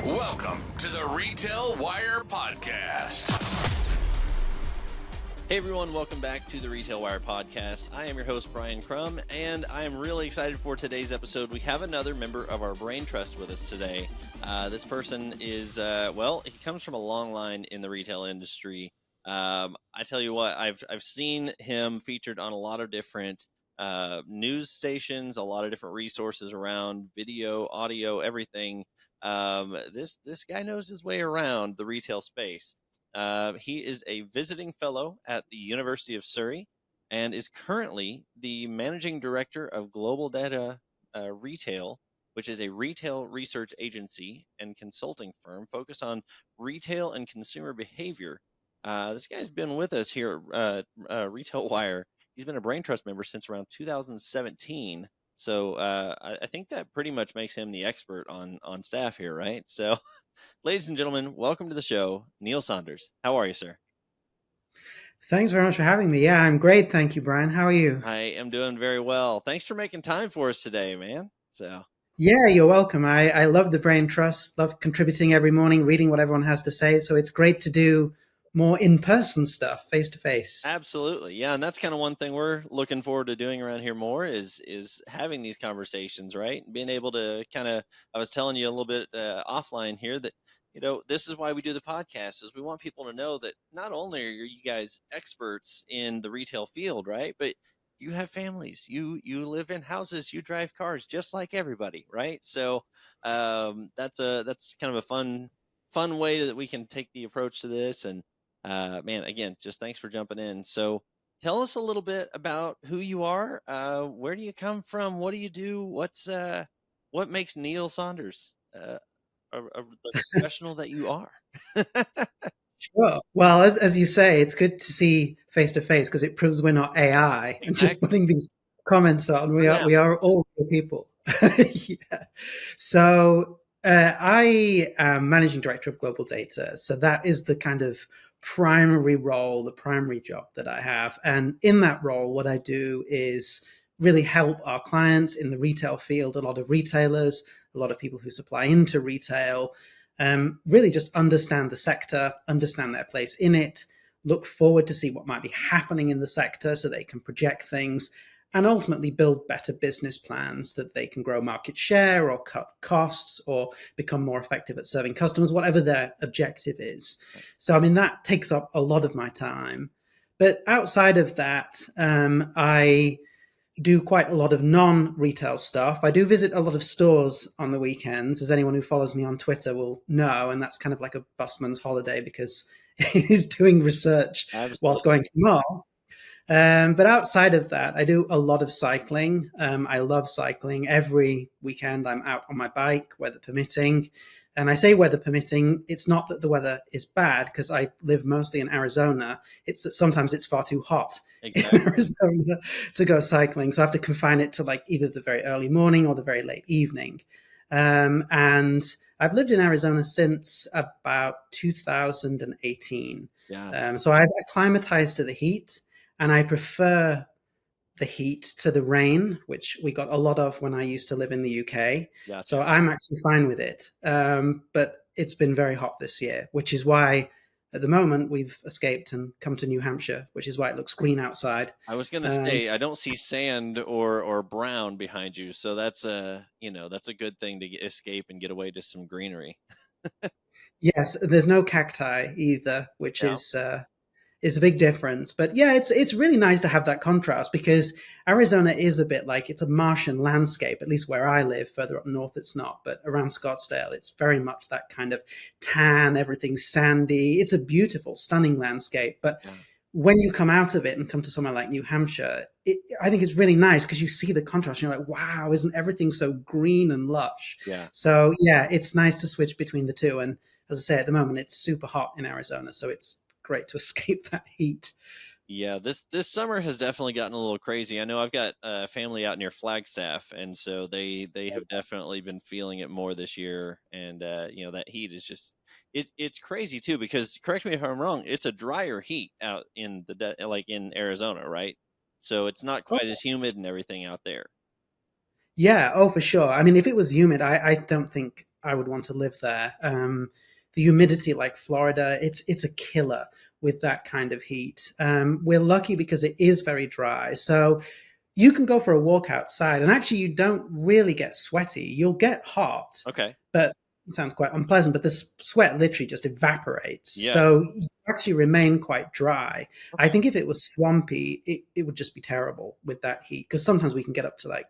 Welcome to the RetailWire podcast. Hey everyone, welcome back to the RetailWire podcast. I am your host, Brian Crum, and I am really excited for today's episode. We have another member of our brain trust with us today. This person is, he comes from a long line in the retail industry. I tell you what, I've seen him featured on a lot of different news stations, a lot of different resources around video, audio, everything. This guy knows his way around the retail space. He is a visiting fellow at the University of Surrey and is currently the managing director of Global Data Retail, which is a retail research agency and consulting firm focused on retail and consumer behavior. This guy's been with us here at RetailWire. He's been a Brain Trust member since around 2017. So I think that pretty much makes him the expert on staff here, right? So ladies and gentlemen, welcome to the show, Neil Saunders. How are you, sir? Thanks very much for having me. Yeah, I'm great. Thank you, Brian. How are you? I am doing very well. Thanks for making time for us today, man. Yeah, you're welcome. I love the Brain Trust, love contributing every morning, reading what everyone has to say. So it's great to do more in-person stuff, face-to-face. Absolutely. Yeah, and that's kind of one thing we're looking forward to doing around here more is having these conversations, right? Being able to I was telling you a little bit offline here that, this is why we do the podcast, is we want people to know that not only are you guys experts in the retail field, right? But you have families, you live in houses, you drive cars just like everybody, right? So that's kind of a fun way that we can take the approach to this. And man, again, just thanks for jumping in. So tell us a little bit about who you are. Where do you come from? What do you do? What makes Neil Saunders the professional that you are? Sure. Well, as you say, it's good to see face-to-face because it proves we're not AI. Exactly. And just putting these comments on, we are all real people. Yeah. So I am managing director of global data. So that is the kind of primary role, the primary job that I have. And in that role, what I do is really help our clients in the retail field, a lot of retailers, a lot of people who supply into retail, really just understand the sector, understand their place in it, look forward to see what might be happening in the sector so they can project things, and ultimately build better business plans that they can grow market share or cut costs or become more effective at serving customers, whatever their objective is. So, I mean, that takes up a lot of my time. But outside of that, I do quite a lot of non-retail stuff. I do visit a lot of stores on the weekends, as anyone who follows me on Twitter will know, and that's kind of like a busman's holiday because he's doing research whilst going to the mall. But outside of that, I do a lot of cycling. I love cycling. Every weekend I'm out on my bike, weather permitting. And I say weather permitting, it's not that the weather is bad because I live mostly in Arizona. It's that sometimes it's far too hot in Arizona to go cycling. So I have to confine it to like either the very early morning or the very late evening. And I've lived in Arizona since about 2018. Yeah. So I've acclimatized to the heat, and I prefer the heat to the rain, which we got a lot of when I used to live in the UK. Gotcha. So I'm actually fine with it. But it's been very hot this year, which is why at the moment we've escaped and come to New Hampshire, which is why it looks green outside. I was going to say, I don't see sand or brown behind you. So that's that's a good thing to escape and get away to some greenery. Yes, there's no cacti either, which is a big difference. But yeah, it's really nice to have that contrast because Arizona is a bit like it's a Martian landscape, at least where I live. Further up north, it's not. But around Scottsdale, it's very much that kind of tan, everything's sandy. It's a beautiful, stunning landscape. But when you come out of it and come to somewhere like New Hampshire, I think it's really nice because you see the contrast. And you're like, wow, isn't everything so green and lush? Yeah. So yeah, it's nice to switch between the two. And as I say, at the moment, it's super hot in Arizona. So it's great to escape that heat. Yeah, this summer has definitely gotten a little crazy. I know I've got a family out near Flagstaff, and so they have definitely been feeling it more this year. And that heat is just it's crazy too because, correct me if I'm wrong, it's a drier heat out in in Arizona, right? So it's not quite as humid and everything out there. Yeah, for sure. I mean, if it was humid, I don't think I would want to live there. The humidity, like Florida, it's a killer with that kind of heat. We're lucky because it is very dry. So you can go for a walk outside and actually you don't really get sweaty. You'll get hot, Okay. but it sounds quite unpleasant, but the sweat literally just evaporates. Yeah. So you actually remain quite dry. Okay. I think if it was swampy, it would just be terrible with that heat, because sometimes we can get up to like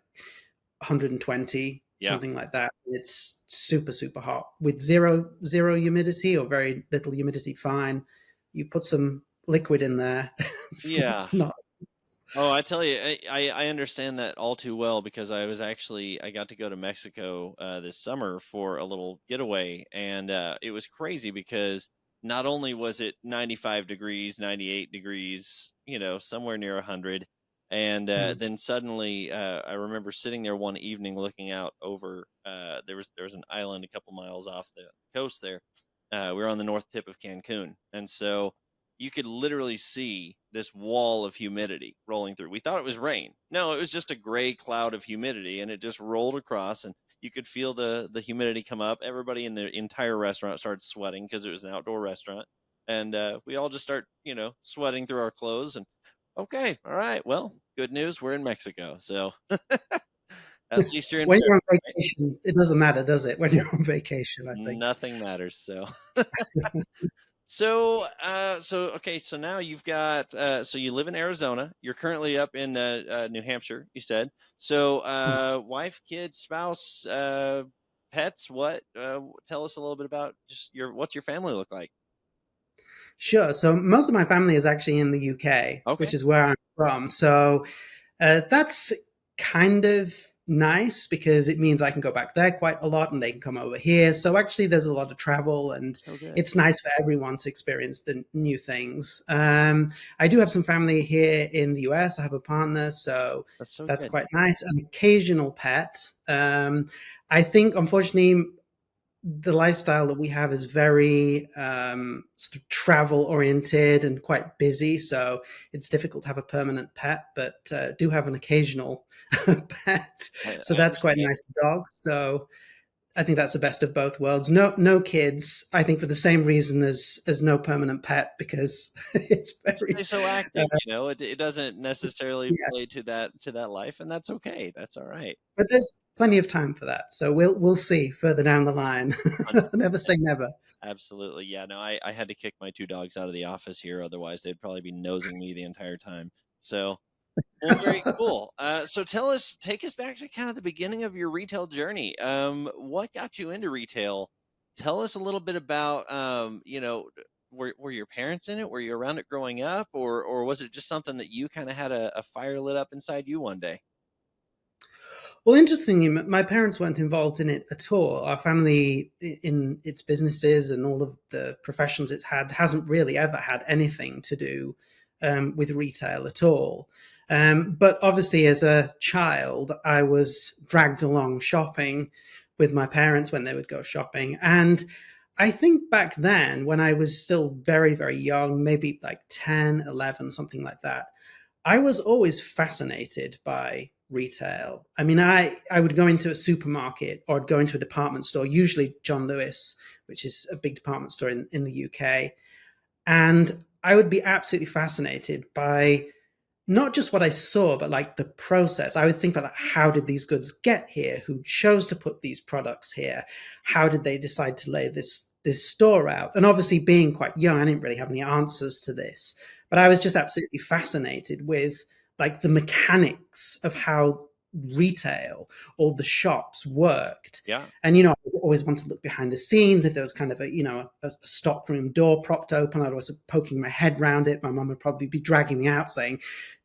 120, something like that. It's super, super hot with zero humidity or very little humidity. Fine. You put some liquid in there. Not. Oh, I tell you, I understand that all too well, because I got to go to Mexico this summer for a little getaway, and it was crazy because not only was it 95 degrees, 98 degrees, somewhere near 100, and then suddenly I remember sitting there one evening looking out over, there was an island a couple miles off the coast there. We were on the north tip of Cancun, and so you could literally see this wall of humidity rolling through. We thought it was rain. No, it was just a gray cloud of humidity, and it just rolled across, and you could feel the humidity come up. Everybody in the entire restaurant started sweating because it was an outdoor restaurant, and we all just start, sweating through our clothes. And okay, all right, well, good news, we're in Mexico, so at least you're in. When you're on vacation, right? It doesn't matter, does it? When you're on vacation, I think nothing matters. So. So okay. So now you've got. So you live in Arizona. You're currently up in New Hampshire. You said. So wife, kids, spouse, pets. What? Tell us a little bit about just what's your family look like? Sure. So most of my family is actually in the UK, which is where I'm from. So that's kind of nice because it means I can go back there quite a lot and they can come over here. So actually there's a lot of travel, and it's nice for everyone to experience the new things. I do have some family here in the US. I have a partner, so that's quite nice. An occasional pet. I think, unfortunately, the lifestyle that we have is very sort of travel oriented and quite busy. So it's difficult to have a permanent pet, but do have an occasional pet. So that's quite nice. Dogs. So I think that's the best of both worlds. No kids, I think, for the same reason as no permanent pet, because it's very so active, it doesn't necessarily play to that life, and that's okay. That's all right. But there's plenty of time for that. So we'll see further down the line. Never say never. Absolutely. Yeah, no, I had to kick my 2 dogs out of the office here, otherwise they'd probably be nosing me the entire time. So well, very cool. So take us back to kind of the beginning of your retail journey. What got you into retail? Tell us a little bit about, were your parents in it? Were you around it growing up, or was it just something that you kind of had a fire lit up inside you one day? Well, interestingly, my parents weren't involved in it at all. Our family, in its businesses and all of the professions it's had, hasn't really ever had anything to do with retail at all. But obviously, as a child, I was dragged along shopping with my parents when they would go shopping. And I think back then, when I was still very, very young, maybe like 10, 11, something like that, I was always fascinated by retail. I mean, I would go into a supermarket or I'd go into a department store, usually John Lewis, which is a big department store in the UK. And I would be absolutely fascinated by not just what I saw, but like the process. I would think about how did these goods get here? Who chose to put these products here? How did they decide to lay this store out? And obviously, being quite young, I didn't really have any answers to this, but I was just absolutely fascinated with like the mechanics of how retail or the shops worked. Yeah. And, I always wanted to look behind the scenes. If there was kind of a stockroom door propped open, I'd always be poking my head around it. My mum would probably be dragging me out saying,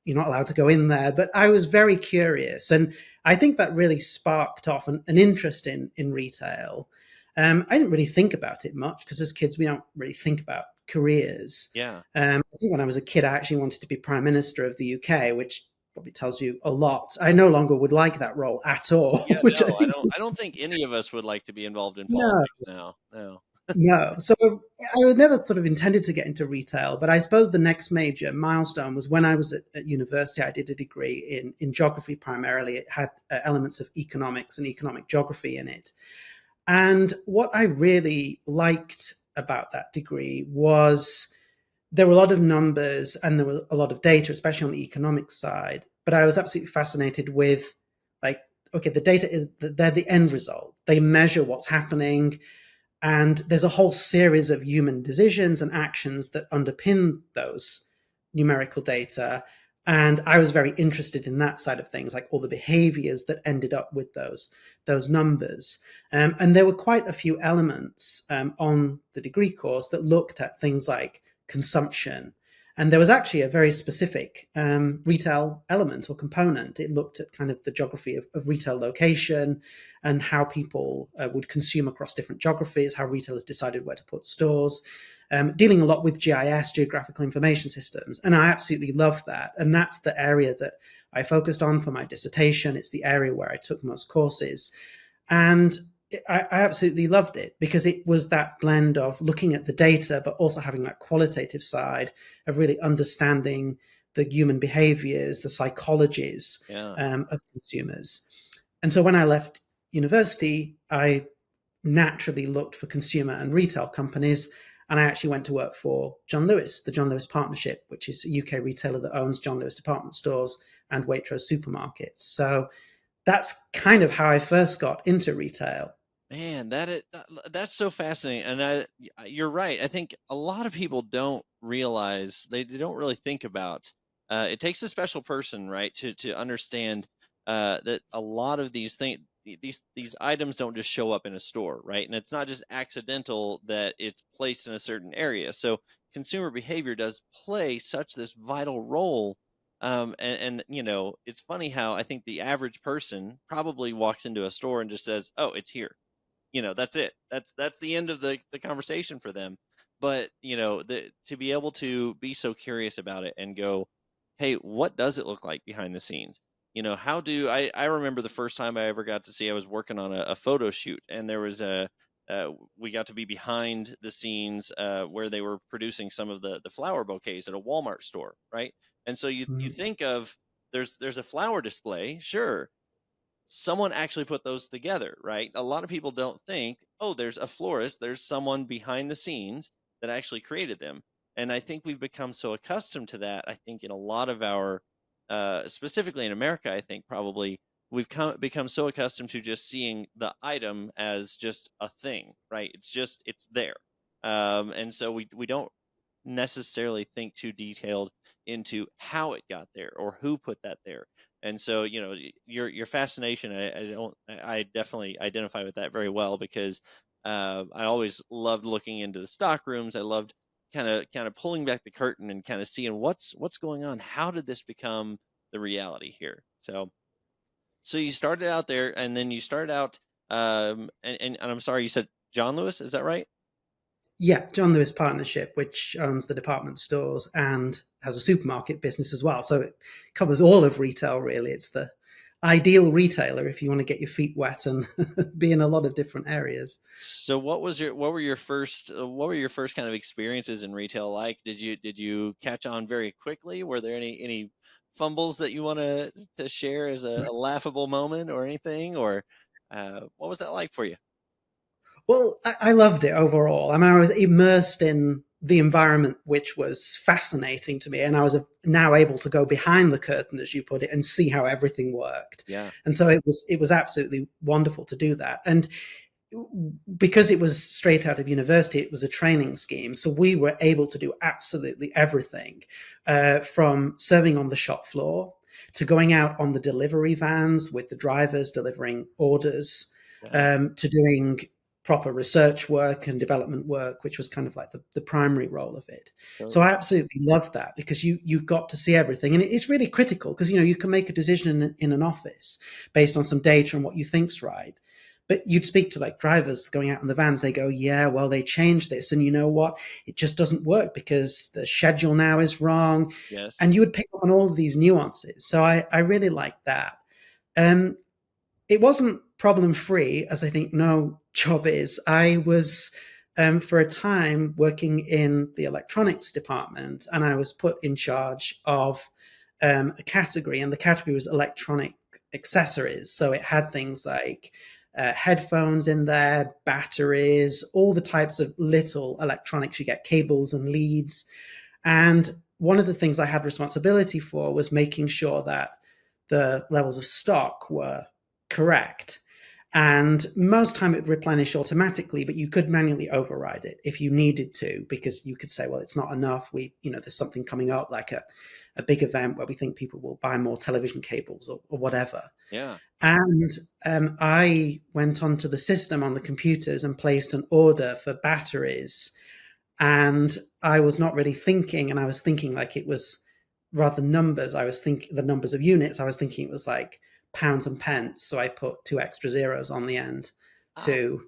you're not allowed to go in there. But I was very curious. And I think that really sparked off an interest in retail. I didn't really think about it much because as kids, we don't really think about careers. Yeah. I think when I was a kid, I actually wanted to be Prime Minister of the UK, which probably tells you a lot. I no longer would like that role at all. Yeah, which I don't think any of us would like to be involved in politics now. No. No. So I had never sort of intended to get into retail, but I suppose the next major milestone was when I was at university. I did a degree in geography primarily. It had elements of economics and economic geography in it. And what I really liked about that degree was there were a lot of numbers and there were a lot of data, especially on the economic side. But I was absolutely fascinated with, like, okay, the data is, they're the end result. They measure what's happening. And there's a whole series of human decisions and actions that underpin those numerical data. And I was very interested in that side of things, like all the behaviors that ended up with those numbers. And there were quite a few elements on the degree course that looked at things like consumption. And there was actually a very specific retail element or component. It looked at kind of the geography of retail location and how people would consume across different geographies, how retailers decided where to put stores, dealing a lot with GIS, geographical information systems. And I absolutely love that. And that's the area that I focused on for my dissertation. It's the area where I took most courses. And I absolutely loved it because it was that blend of looking at the data, but also having that qualitative side of really understanding the human behaviors, the psychologies of consumers. And so when I left university, I naturally looked for consumer and retail companies. And I actually went to work for John Lewis, the John Lewis Partnership, which is a UK retailer that owns John Lewis department stores and Waitrose supermarkets. So that's kind of how I first got into retail. Man, that's so fascinating, and you're right. I think a lot of people don't realize they don't really think about. It takes a special person, right, to understand that a lot of these things, these items don't just show up in a store, right, and it's not just accidental that it's placed in a certain area. So consumer behavior does play such this vital role. And it's funny how I think the average person probably walks into a store and just says, "Oh, it's here." That's it. That's the end of the conversation for them. But to be able to be so curious about it and go, hey, what does it look like behind the scenes? How do I remember the first time I ever got to see, I was working on a photo shoot, and there was we got to be behind the scenes where they were producing some of the flower bouquets at a Walmart store, right? And so you think of, there's a flower display, sure, someone actually put those together, right? A lot of people don't think, oh, there's a florist, there's someone behind the scenes that actually created them. And I think we've become so accustomed to that. I think in a lot of our, specifically in America, I think probably we've become so accustomed to just seeing the item as just a thing, right? It's there. And so we don't necessarily think too detailed into how it got there or who put that there. And so, your fascination, I definitely identify with that very well, because I always loved looking into the stock rooms. I loved kind of pulling back the curtain and kind of seeing what's going on. How did this become the reality here? So you started out there, and then you started out, and I'm sorry, you said John Lewis, is that right? Yeah, John Lewis Partnership, which owns the department stores and has a supermarket business as well. So it covers all of retail, really. It's the ideal retailer if you want to get your feet wet and be in a lot of different areas. So what were your first kind of experiences in retail like? Did you catch on very quickly? Were there any fumbles that you want to share as a laughable moment or anything? Or what was that like for you? Well, I loved it overall. I mean, I was immersed in the environment, which was fascinating to me. And I was now able to go behind the curtain, as you put it, and see how everything worked. Yeah. And so it was absolutely wonderful to do that. And because it was straight out of university, it was a training scheme. So we were able to do absolutely everything, from serving on the shop floor to going out on the delivery vans with the drivers delivering orders, to doing proper research work and development work, which was kind of like the primary role of it. So I absolutely loved that, because you got to see everything. And it's really critical, because, you can make a decision in an office based on some data and what you think's right. But you'd speak to like drivers going out in the vans. They go, yeah, well, they changed this. And you know what? It just doesn't work because the schedule now is wrong. Yes. And you would pick up on all of these nuances. So I really liked that. It wasn't problem-free, as I think no job is. I was, for a time, working in the electronics department, and I was put in charge of a category, and the category was electronic accessories. So it had things like headphones in there, batteries, all the types of little electronics. You get cables and leads. And one of the things I had responsibility for was making sure that the levels of stock were correct. And most time it would replenish automatically, but you could manually override it if you needed to, because you could say, well, it's not enough. There's something coming up, like a big event where we think people will buy more television cables or whatever. Yeah. And I went onto the system on the computers and placed an order for batteries. And I was not really thinking, and I was thinking like it was rather numbers. I was thinking the numbers of units. I was thinking it was like pounds and pence. So I put 2 extra zeros on the end to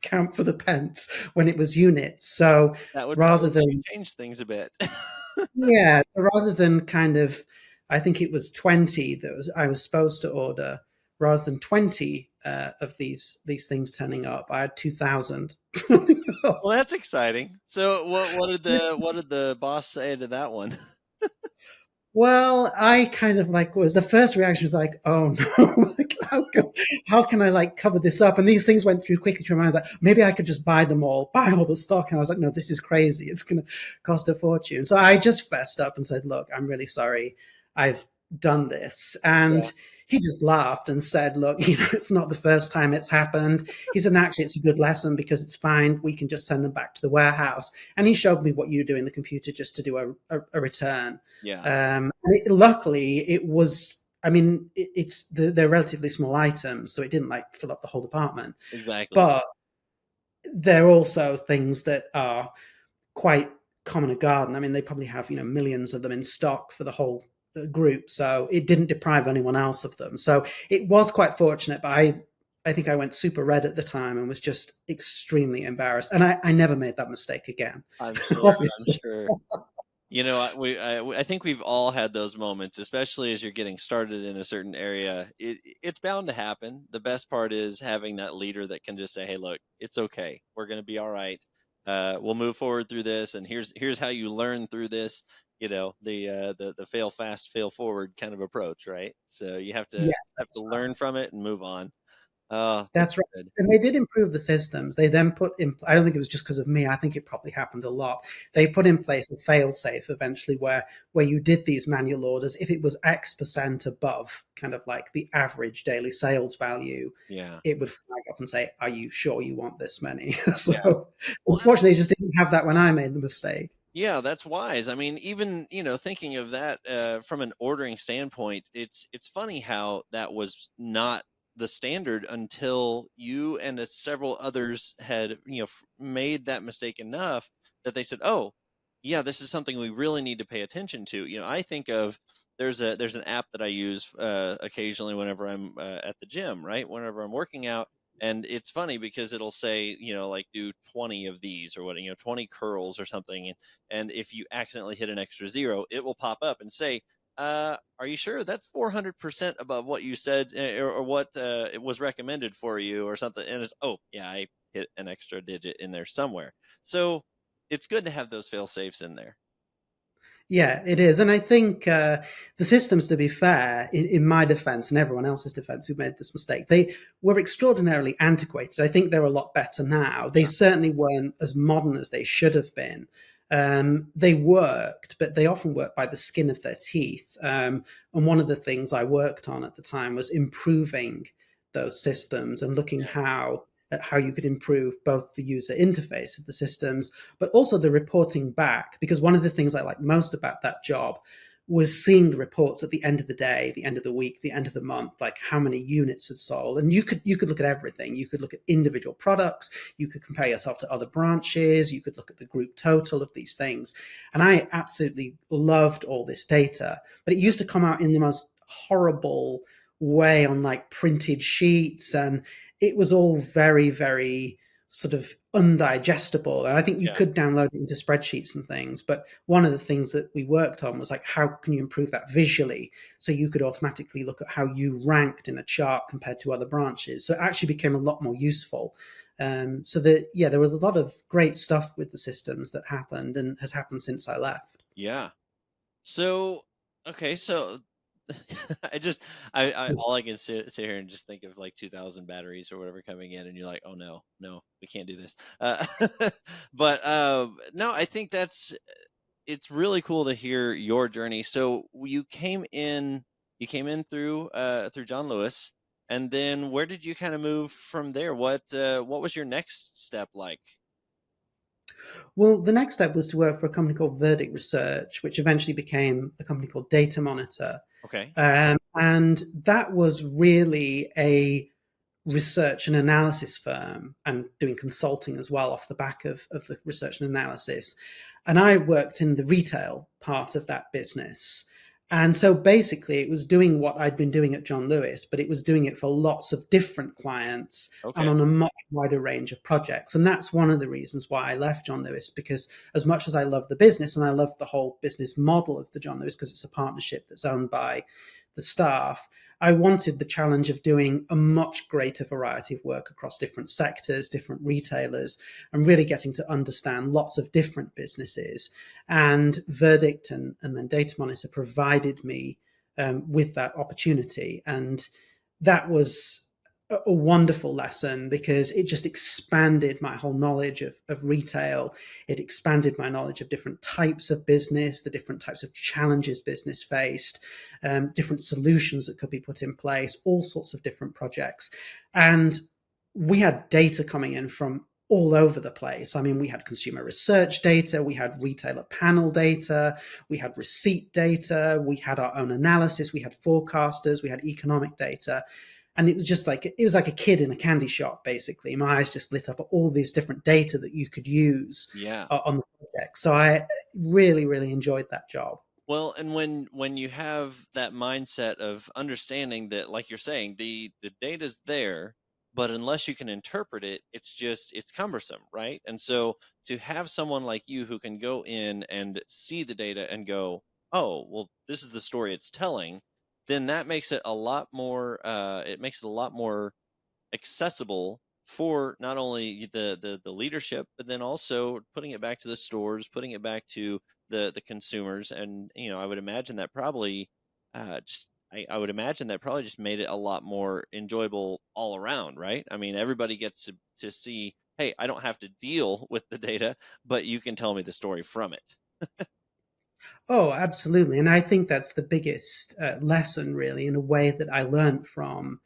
count for the pence when it was units. So That would rather probably than change things a bit. yeah, so rather than kind of, I think it was 20 that I was supposed to order. Rather than 20 of these things turning up, I had 2,000 turning up. Well, that's exciting. So what did the boss say to that one? Well, I kind of like was the first reaction was like, oh no, like how can I like cover this up? And these things went through quickly through my mind. Like maybe I could just buy them all, buy all the stock. And I was like, no, this is crazy. It's going to cost a fortune. So I just fessed up and said, look, I'm really sorry. I've done this. And he just laughed and said, look, it's not the first time it's happened. He said, actually, it's a good lesson because it's fine. We can just send them back to the warehouse. And he showed me what you do in the computer just to do a return. Yeah. Luckily, it was, I mean, they're relatively small items, so it didn't like fill up the whole department. Exactly. But they're also things that are quite common a garden. I mean, they probably have, millions of them in stock for the whole group, so it didn't deprive anyone else of them. So it was quite fortunate, but I think I went super red at the time and was just extremely embarrassed. And I never made that mistake again. I'm sure. Obviously. I'm sure. I think we've all had those moments, especially as you're getting started in a certain area. It's bound to happen. The best part is having that leader that can just say, "Hey, look, it's okay. We're going to be all right. We'll move forward through this, and here's how you learn through this." The fail fast, fail forward kind of approach, right? So you have to Yes, learn from it and move on. that's right. Good. And they did improve the systems. They then put in, I don't think it was just because of me. I think it probably happened a lot. They put in place a fail safe eventually where you did these manual orders. If it was X% above kind of like the average daily sales value, it would flag up and say, are you sure you want this many? So unfortunately, they just didn't have that when I made the mistake. Yeah, that's wise. I mean, even thinking of that from an ordering standpoint, it's funny how that was not the standard until you and several others had made that mistake enough that they said, "Oh, yeah, this is something we really need to pay attention to." I think of there's an app that I use occasionally whenever I'm at the gym, right? Whenever I'm working out. And it's funny because it'll say, like do 20 of these or what, 20 curls or something. And if you accidentally hit an extra zero, it will pop up and say, are you sure that's 400% above what you said or what it was recommended for you or something? And it's, oh, yeah, I hit an extra digit in there somewhere. So it's good to have those fail safes in there. Yeah, it is. And I think the systems, to be fair, in my defense and everyone else's defense who made this mistake, they were extraordinarily antiquated. I think they're a lot better now. They certainly weren't as modern as they should have been. They worked, but they often worked by the skin of their teeth. And one of the things I worked on at the time was improving those systems and looking at how you could improve both the user interface of the systems, but also the reporting back. Because one of the things I liked most about that job was seeing the reports at the end of the day, the end of the week, the end of the month, like how many units had sold. And you could look at everything. You could look at individual products. You could compare yourself to other branches. You could look at the group total of these things. And I absolutely loved all this data, but it used to come out in the most horrible way on like printed sheets, and it was all very, very sort of undigestible. And I think you could download it into spreadsheets and things. But one of the things that we worked on was like, how can you improve that visually? So you could automatically look at how you ranked in a chart compared to other branches. So it actually became a lot more useful. So there was a lot of great stuff with the systems that happened and has happened since I left. Yeah. So, okay. So all I can sit here and just think of like 2,000 batteries or whatever coming in, and you're like, oh no, we can't do this. But no, I think it's really cool to hear your journey. So you came in through John Lewis, and then where did you kind of move from there? What was your next step like? Well, the next step was to work for a company called Verdict Research, which eventually became a company called Data Monitor. Okay. And that was really a research and analysis firm, and doing consulting as well off the back of the research and analysis. And I worked in the retail part of that business. And so basically, it was doing what I'd been doing at John Lewis, but it was doing it for lots of different clients and Okay. on a much wider range of projects. And that's one of the reasons why I left John Lewis, because as much as I love the business and I love the whole business model of the John Lewis, because it's a partnership that's owned by the staff, I wanted the challenge of doing a much greater variety of work across different sectors, different retailers, and really getting to understand lots of different businesses. And Verdict and then Data Monitor provided me with that opportunity. And that was a wonderful lesson, because it just expanded my whole knowledge of retail. It expanded my knowledge of different types of business, the different types of challenges business faced, different solutions that could be put in place, all sorts of different projects. And we had data coming in from all over the place. I mean, we had consumer research data, we had retailer panel data, we had receipt data, we had our own analysis, we had forecasters, we had economic data. And it was like a kid in a candy shop, basically. My eyes just lit up at all these different data that you could use Yeah. on the project. So I really, really enjoyed that job. Well, and when you have that mindset of understanding that, like you're saying, the data's there, but unless you can interpret it, it's cumbersome, right? And so to have someone like you who can go in and see the data and go, oh, well, this is the story it's telling, then that makes it a lot more. It makes it a lot more accessible for not only the leadership, but then also putting it back to the stores, putting it back to the consumers. And I would imagine that probably just I would imagine that probably just made it a lot more enjoyable all around, right? I mean, everybody gets to see, hey, I don't have to deal with the data, but you can tell me the story from it. Oh, absolutely. And I think that's the biggest lesson, really, in a way that I learned from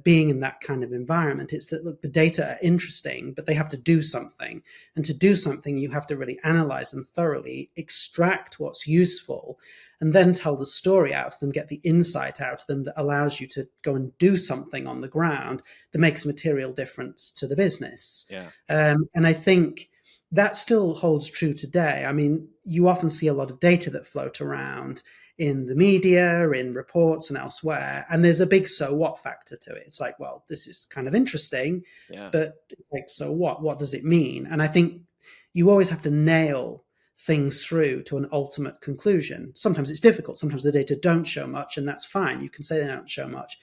being in that kind of environment. It's that, look, the data are interesting, but they have to do something. And to do something, you have to really analyze them thoroughly, extract what's useful, and then tell the story out of them, get the insight out of them that allows you to go and do something on the ground that makes a material difference to the business. Yeah. And I think that still holds true today. I mean, you often see a lot of data that float around in the media, in reports, and elsewhere, and there's a big so what factor to it. It's like, well, this is kind of interesting, Yeah. but it's like, so what? What does it mean? And I think you always have to nail things through to an ultimate conclusion. Sometimes it's difficult. Sometimes the data don't show much, and that's fine. You can say they don't show much.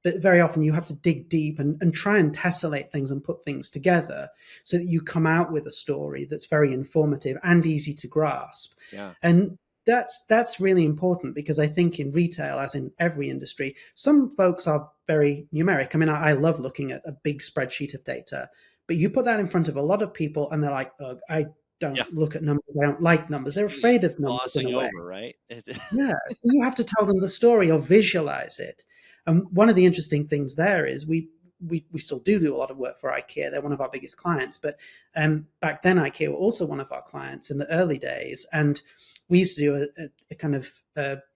But very often you have to dig deep and try and tessellate things and put things together so that you come out with a story that's very informative and easy to grasp. Yeah. And that's really important, because I think in retail, as in every industry, some folks are very numeric. I mean, I love looking at a big spreadsheet of data, but you put that in front of a lot of people and they're like, ugh, I don't Yeah. look at numbers. I don't like numbers. They're afraid of numbers in Glossing a way. over, right? Yeah. So you have to tell them the story or visualize it. And one of the interesting things there is we still do a lot of work for IKEA. They're one of our biggest clients. But back then, IKEA were also one of our clients in the early days. And we used to do a kind of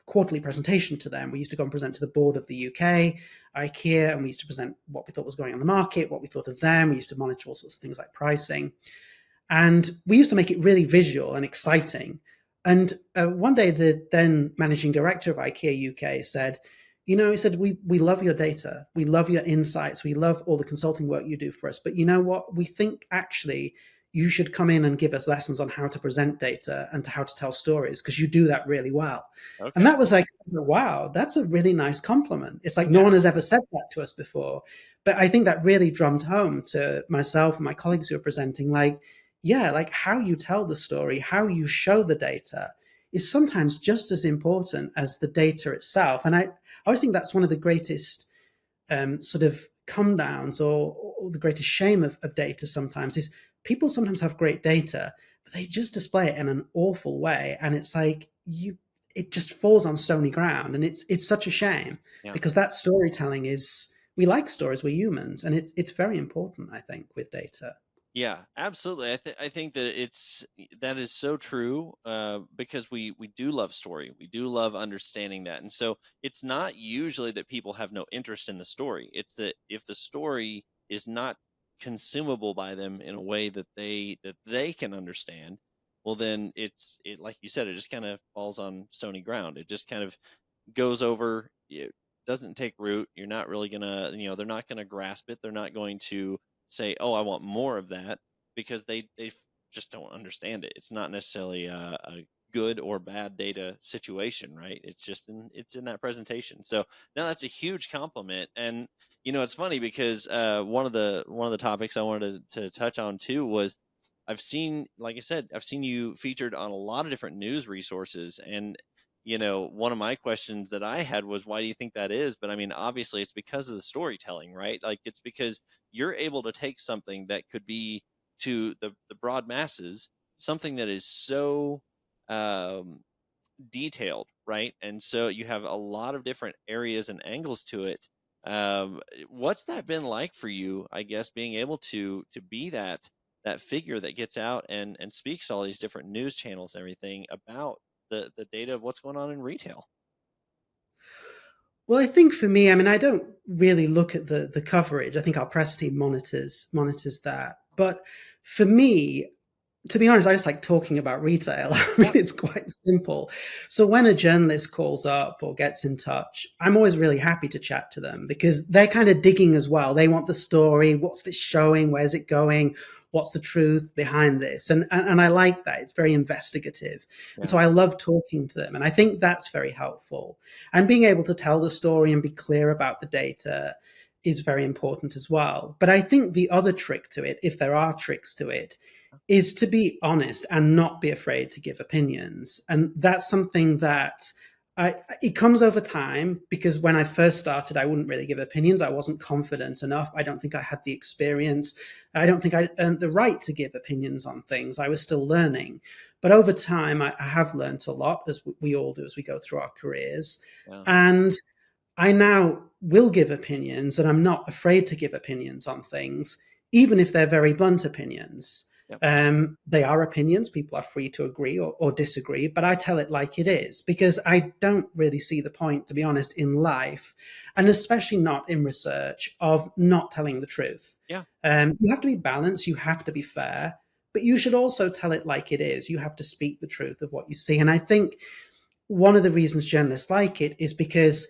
quarterly presentation to them. We used to go and present to the board of the UK, IKEA, and we used to present what we thought was going on in the market, what we thought of them. We used to monitor all sorts of things like pricing. And we used to make it really visual and exciting. And one day, the then managing director of IKEA UK said, he said, we love your data. We love your insights. We love all the consulting work you do for us. But you know what? We think actually you should come in and give us lessons on how to present data and how to tell stories, because you do that really well. Okay. And that was like, wow, that's a really nice compliment. It's like no one has ever said that to us before. But I think that really drummed home to myself and my colleagues who are presenting, like, yeah, like how you tell the story, how you show the data is sometimes just as important as the data itself. And I always think that's one of the greatest sort of come downs, or the greatest shame of data sometimes, is people sometimes have great data, but they just display it in an awful way. And it's like it just falls on stony ground. And it's such a shame, Yeah. because that storytelling is, we like stories, we're humans, and it's very important, I think, with data. Yeah, absolutely. I think that that is so true, because we do love story. We do love understanding that. And so it's not usually that people have no interest in the story. It's that if the story is not consumable by them in a way that they can understand, well then it like you said, it just kind of falls on stony ground. It just kind of goes over, it doesn't take root. You're not really gonna, they're not gonna grasp it. They're not going to say, "Oh, I want more of that," because just don't understand it. It's not necessarily a good or bad data situation, right? It's in that presentation. So now that's a huge compliment. And it's funny because one of the topics I wanted to touch on too was, I've seen, like I said, I've seen you featured on a lot of different news resources. And one of my questions that I had was, why do you think that is? But I mean, obviously it's because of the storytelling, right? Like, it's because you're able to take something that could be to the broad masses, something that is so um, detailed, right? And so you have a lot of different areas and angles to it. What's that been like for you, I guess, being able to be that figure that gets out and speaks to all these different news channels and everything about the data of what's going on in retail? Well, I think for me, I mean, I don't really look at the coverage. I think our press team monitors that. But for me, to be honest, I just like talking about retail. I mean, Yeah. it's quite simple. So when a journalist calls up or gets in touch, I'm always really happy to chat to them, because they're kind of digging as well. They want the story. What's this showing? Where's it going? What's the truth behind this? And I like that. It's very investigative. And Yeah. so I love talking to them. And I think that's very helpful. And being able to tell the story and be clear about the data is very important as well. But I think the other trick to it, if there are tricks to it, is to be honest and not be afraid to give opinions. And that's something that it comes over time, because when I first started, I wouldn't really give opinions. I wasn't confident enough. I don't think I had the experience. I don't think I earned the right to give opinions on things. I was still learning. But over time, I have learned a lot, as we all do as we go through our careers. Yeah. And I now will give opinions, and I'm not afraid to give opinions on things, even if they're very blunt opinions. Yep. They are opinions. People are free to agree or disagree, but I tell it like it is, because I don't really see the point, to be honest, in life, and especially not in research, of not telling the truth. Yeah. You have to be balanced. You have to be fair, but you should also tell it like it is. You have to speak the truth of what you see. And I think one of the reasons journalists like it is because,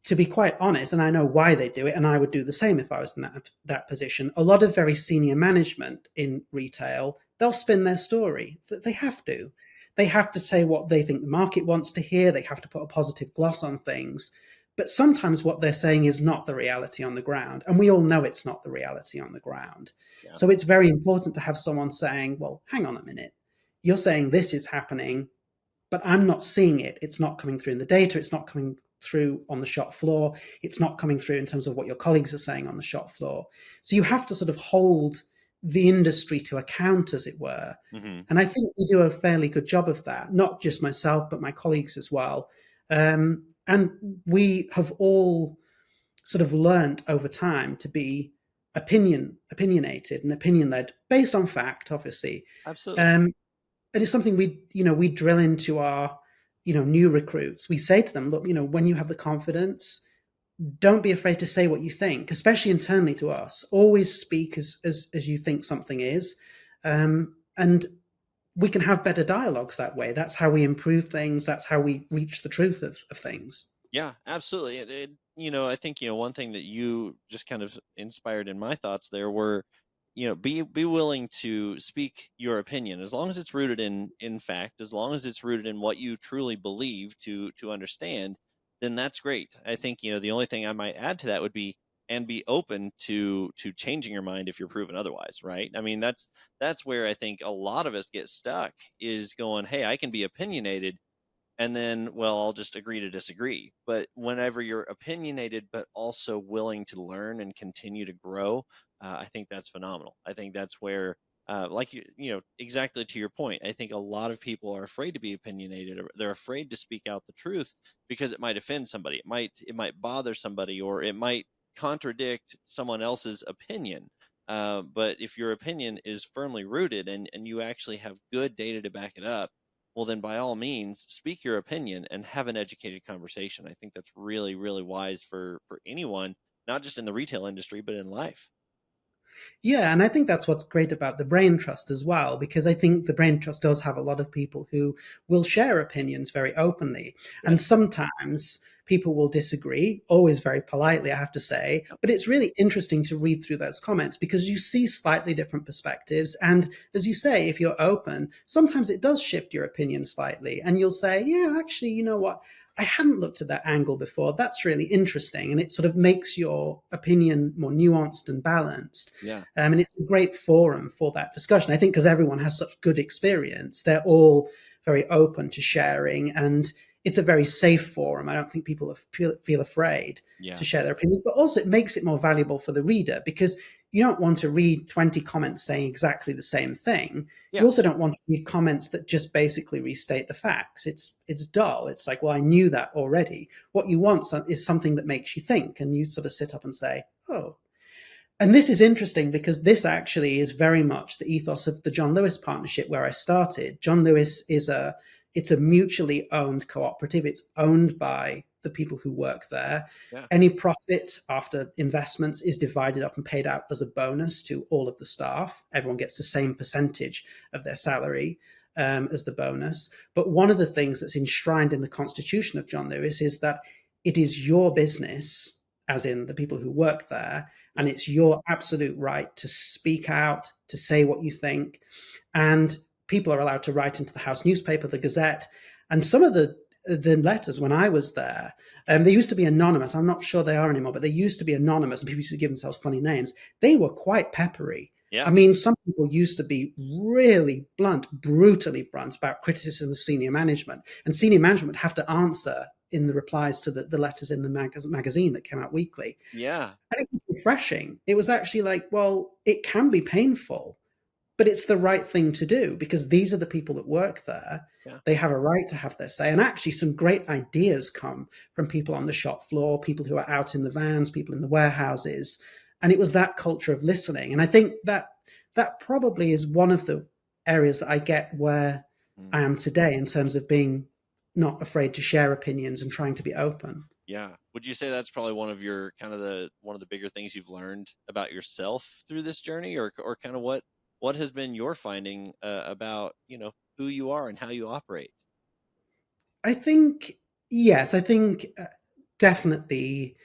to be quite honest, and I know why they do it, and I would do the same if I was in that position, a lot of very senior management in retail, they'll spin their story. They have to. They have to say what they think the market wants to hear. They have to put a positive gloss on things. But sometimes what they're saying is not the reality on the ground. And we all know it's not the reality on the ground. Yeah. So it's very important to have someone saying, well, hang on a minute. You're saying this is happening, but I'm not seeing it. It's not coming through in the data. It's not coming through on the shop floor. It's not coming through in terms of what your colleagues are saying on the shop floor. So you have to sort of hold the industry to account, as it were. Mm-hmm. And I think we do a fairly good job of that, not just myself, but my colleagues as well. And we have all sort of learned over time to be opinionated and opinion led, based on fact, obviously. Absolutely. And it's something we drill into our new recruits. We say to them, look, when you have the confidence, don't be afraid to say what you think, especially internally to us. Always speak as you think something is, and we can have better dialogues that way. That's how we improve things. That's how we reach the truth of things. Yeah, absolutely. I think, one thing that you just kind of inspired in my thoughts there were, be willing to speak your opinion, as long as it's rooted in fact, as long as it's rooted in what you truly believe to understand, then that's great. I think, the only thing I might add to that would be, and be open to changing your mind if you're proven otherwise, right? I mean, that's where I think a lot of us get stuck, is going, hey, I can be opinionated, and then, well, I'll just agree to disagree. But whenever you're opinionated but also willing to learn and continue to grow, I think that's phenomenal. I think that's where, like exactly to your point, I think a lot of people are afraid to be opinionated, or they're afraid to speak out the truth because it might offend somebody. It might bother somebody, or it might contradict someone else's opinion. But if your opinion is firmly rooted, and you actually have good data to back it up, well, then by all means, speak your opinion and have an educated conversation. I think that's really, really wise for anyone, not just in the retail industry, but in life. Yeah, and I think that's what's great about the brain trust as well, because I think the brain trust does have a lot of people who will share opinions very openly. Yeah. And sometimes people will disagree, always very politely, I have to say. But it's really interesting to read through those comments because you see slightly different perspectives. And as you say, if you're open, sometimes it does shift your opinion slightly. And you'll say, yeah, actually, you know what? I hadn't looked at that angle before. That's really interesting. And it sort of makes your opinion more nuanced and balanced. Yeah. And it's a great forum for that discussion. I think because everyone has such good experience, they're all very open to sharing. And it's a very safe forum. I don't think people feel afraid Yeah. to share their opinions, but also it makes it more valuable for the reader because you don't want to read 20 comments saying exactly the same thing. Yeah. You also don't want to read comments that just basically restate the facts. It's dull. It's like, well, I knew that already. What you want is something that makes you think, and you sort of sit up and say, oh. And this is interesting because this actually is very much the ethos of the John Lewis partnership where I started. John Lewis it's a mutually owned cooperative. It's owned by the people who work there. Yeah. Any profit after investments is divided up and paid out as a bonus to all of the staff. Everyone gets the same percentage of their salary as the bonus. But one of the things that's enshrined in the constitution of John Lewis is that it is your business, as in the people who work there, and it's your absolute right to speak out, to say what you think. And people are allowed to write into the House newspaper, the Gazette. And some of the letters when I was there, they used to be anonymous. I'm not sure they are anymore, but they used to be anonymous and people used to give themselves funny names. They were quite peppery. Yeah. I mean, some people used to be really blunt, brutally blunt about criticism of senior management. And senior management would have to answer in the replies to the letters in the magazine that came out weekly. Yeah. And it was refreshing. It was actually like, well, it can be painful, but it's the right thing to do because these are the people that work there. Yeah. They have a right to have their say. And actually some great ideas come from people on the shop floor, people who are out in the vans, people in the warehouses. And it was that culture of listening. And I think that probably is one of the areas that I get where I am today in terms of being not afraid to share opinions and trying to be open. Yeah. Would you say that's probably one of your one of the bigger things you've learned about yourself through this journey, or kind of what has been your finding about, who you are and how you operate? I think, yes, definitely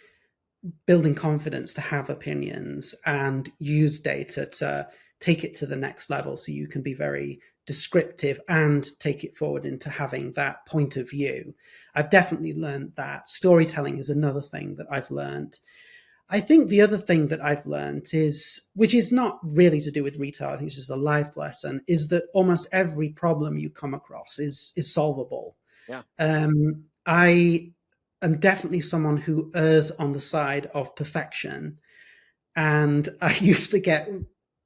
building confidence to have opinions and use data to take it to the next level so you can be very descriptive and take it forward into having that point of view. I've definitely learned that. Storytelling is another thing that I've learned. I think the other thing that I've learned is, which is not really to do with retail, I think it's just a life lesson, is that almost every problem you come across is solvable. Yeah. I am definitely someone who errs on the side of perfection. And I used to get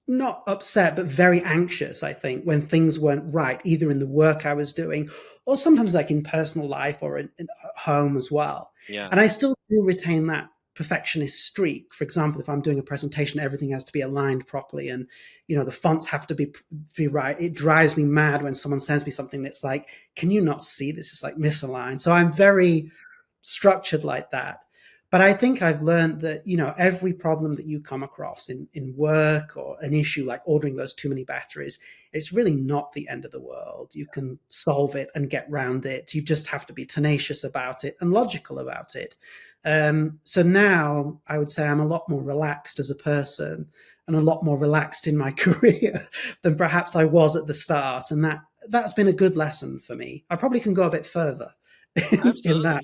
not upset, but very anxious, I think, when things weren't right, either in the work I was doing or sometimes like in personal life or in home as well. Yeah. And I still do retain that perfectionist streak. For example, if I'm doing a presentation, everything has to be aligned properly and, the fonts have to be right. It drives me mad when someone sends me something that's like, can you not see this? It's like misaligned. So I'm very structured like that. But I think I've learned that, every problem that you come across in work or an issue like ordering those too many batteries, it's really not the end of the world. You can solve it and get round it. You just have to be tenacious about it and logical about it. So now I would say I'm a lot more relaxed as a person and a lot more relaxed in my career than perhaps I was at the start. And that's been a good lesson for me. I probably can go a bit further in that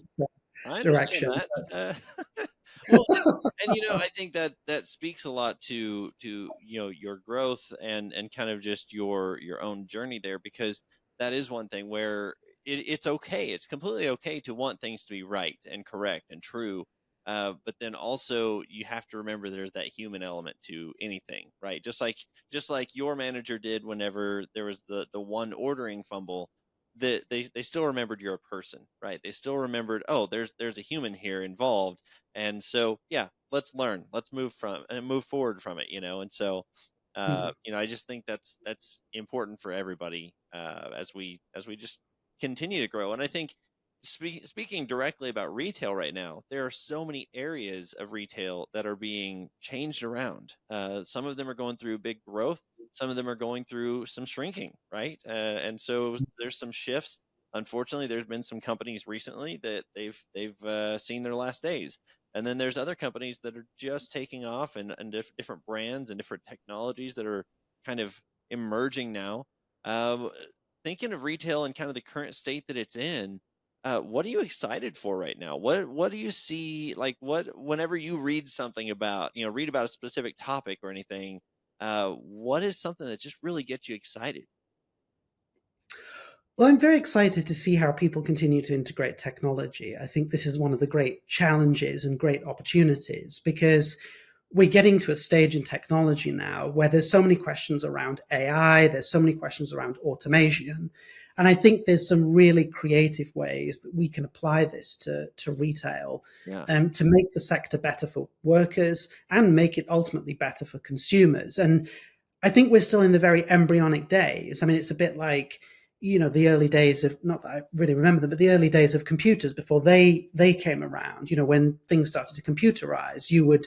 I direction. understand that. Well, and I think that speaks a lot to your growth and kind of just your own journey there, because that is one thing where it's okay. It's completely okay to want things to be right and correct and true. But then also you have to remember there's that human element to anything, right? Just like your manager did whenever there was the one ordering fumble, that they still remembered you're a person, right? They still remembered, oh, there's a human here involved, and so yeah, let's learn, let's move forward from it, and so Mm. I just think that's important for everybody as we just continue to grow. And I think speaking directly about retail right now, there are so many areas of retail that are being changed around. Some of them are going through big growth. Some of them are going through some shrinking, right? And so there's some shifts. Unfortunately, there's been some companies recently that they've seen their last days. And then there's other companies that are just taking off, and different brands and different technologies that are kind of emerging now. Um, Thinking of retail and kind of the current state that it's in, what are you excited for right now? What do you see, like, whenever you read something about, read about a specific topic or anything, what is something that just really gets you excited? Well, I'm very excited to see how people continue to integrate technology. I think this is one of the great challenges and great opportunities because we're getting to a stage in technology now where there's so many questions around AI, there's so many questions around automation. And I think there's some really creative ways that we can apply this to retail, Yeah. to make the sector better for workers and make it ultimately better for consumers. And I think we're still in the very embryonic days. I mean, it's a bit like, the early days of, not that I really remember them, but the early days of computers before they came around. When things started to computerize, you would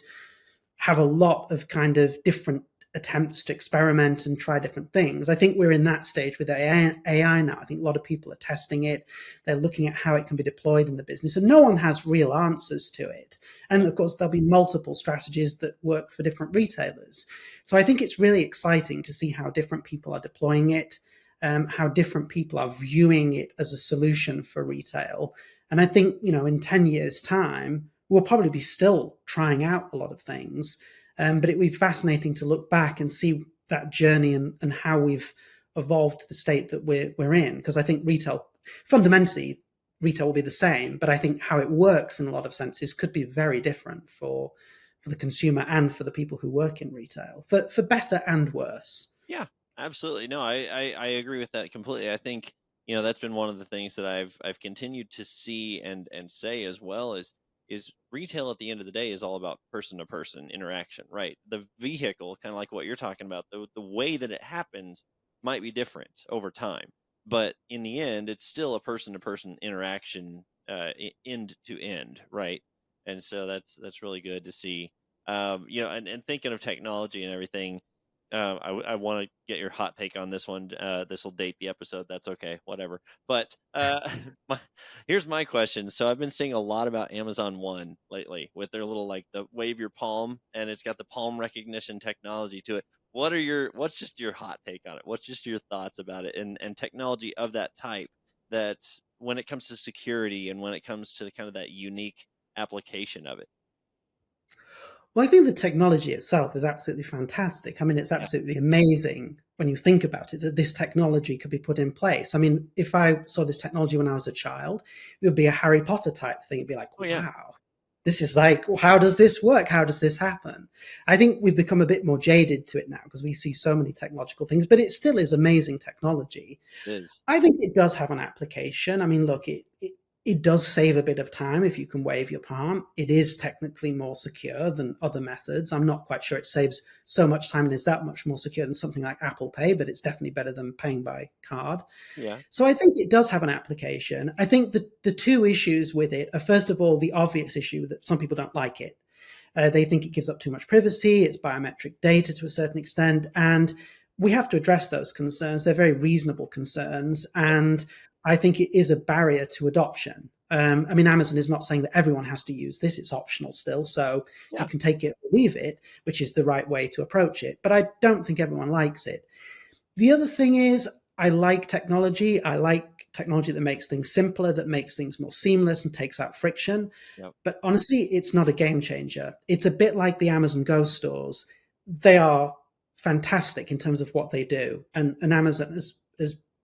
have a lot of kind of different attempts to experiment and try different things. I think we're in that stage with AI now. I think a lot of people are testing it. They're looking at how it can be deployed in the business, and no one has real answers to it. And of course, there'll be multiple strategies that work for different retailers. So I think it's really exciting to see how different people are deploying it, how different people are viewing it as a solution for retail. And I think, in 10 years' time, we'll probably be still trying out a lot of things. But it would be fascinating to look back and see that journey and how we've evolved to the state that we're in. Because I think fundamentally, retail will be the same, but I think how it works in a lot of senses could be very different for the consumer and for the people who work in retail, for better and worse. Yeah, absolutely. No, I agree with that completely. I think, that's been one of the things that I've continued to see and say as well, is retail at the end of the day is all about person to person interaction, right? The vehicle, kind of like what you're talking about, the way that it happens might be different over time, but in the end, it's still a person to person interaction, end to end, right? And so that's really good to see. And thinking of technology and everything, I want to get your hot take on this one. This will date the episode. That's okay, whatever. But my, here's my question. So I've been seeing a lot about Amazon One lately with their little, like, the wave your palm, and it's got the palm recognition technology to it. What's just your hot take on it? What's just your thoughts about it, and technology of that type, that when it comes to security and when it comes to kind of that unique application of it? Well, I think the technology itself is absolutely fantastic. I mean, it's Yeah. absolutely amazing when you think about it, that this technology could be put in place. I mean, if I saw this technology when I was a child, it would be a Harry Potter type thing. It'd be like, Oh yeah. wow, this is like, how does this work? How does this happen? I think we've become a bit more jaded to it now because we see so many technological things, but it still is amazing technology. It is. I think it does have an application. I mean, look, it does save a bit of time if you can wave your palm. It is technically more secure than other methods. I'm not quite sure it saves so much time and is that much more secure than something like Apple Pay, but it's definitely better than paying by card. Yeah. So I think it does have an application. I think the two issues with it are, first of all, the obvious issue that some people don't like it. They think it gives up too much privacy. It's biometric data to a certain extent. And we have to address those concerns. They're very reasonable concerns. And I think it is a barrier to adoption. I mean, Amazon is not saying that everyone has to use this. It's optional still. So Yeah. you can take it or leave it, which is the right way to approach it. But I don't think everyone likes it. The other thing is, I like technology. I like technology that makes things simpler, that makes things more seamless and takes out friction. Yep. But honestly, it's not a game changer. It's a bit like the Amazon Go stores. They are fantastic in terms of what they do. And Amazon has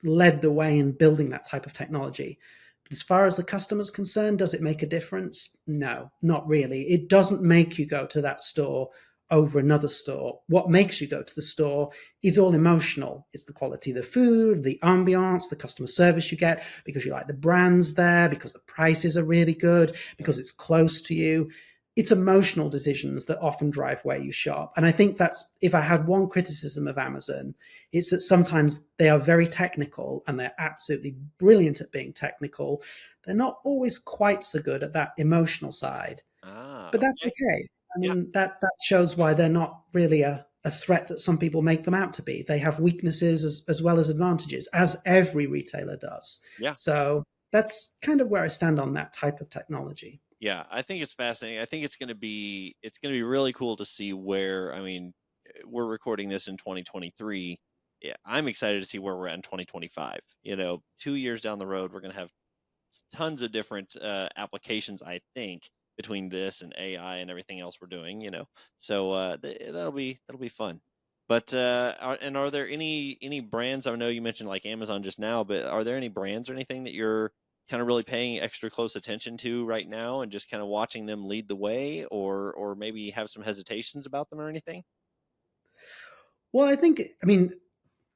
led the way in building that type of technology. But as far as the customer's concerned, does it make a difference? No, not really. It doesn't make you go to that store over another store. What makes you go to the store is all emotional. It's the quality of the food, the ambiance, the customer service you get because you like the brands there, because the prices are really good, because it's close to you. It's emotional decisions that often drive where you shop. And I think that's, if I had one criticism of Amazon, it's that sometimes they are very technical and they're absolutely brilliant at being technical. They're not always quite so good at that emotional side, but that's Okay. okay. I Yeah. mean, that shows why they're not really a threat that some people make them out to be. They have weaknesses as well as advantages, as every retailer does. Yeah. So that's kind of where I stand on that type of technology. Yeah, I think it's fascinating. I think it's gonna be really cool to see where. I mean, we're recording this in 2023. Yeah, I'm excited to see where we're at in 2025. 2 years down the road, we're gonna have tons of different applications. I think between this and AI and everything else we're doing. So that'll be fun. But are there any brands? I know you mentioned like Amazon just now, but are there any brands or anything that you're kind of really paying extra close attention to right now and just kind of watching them lead the way, or maybe have some hesitations about them or anything? Well, I mean,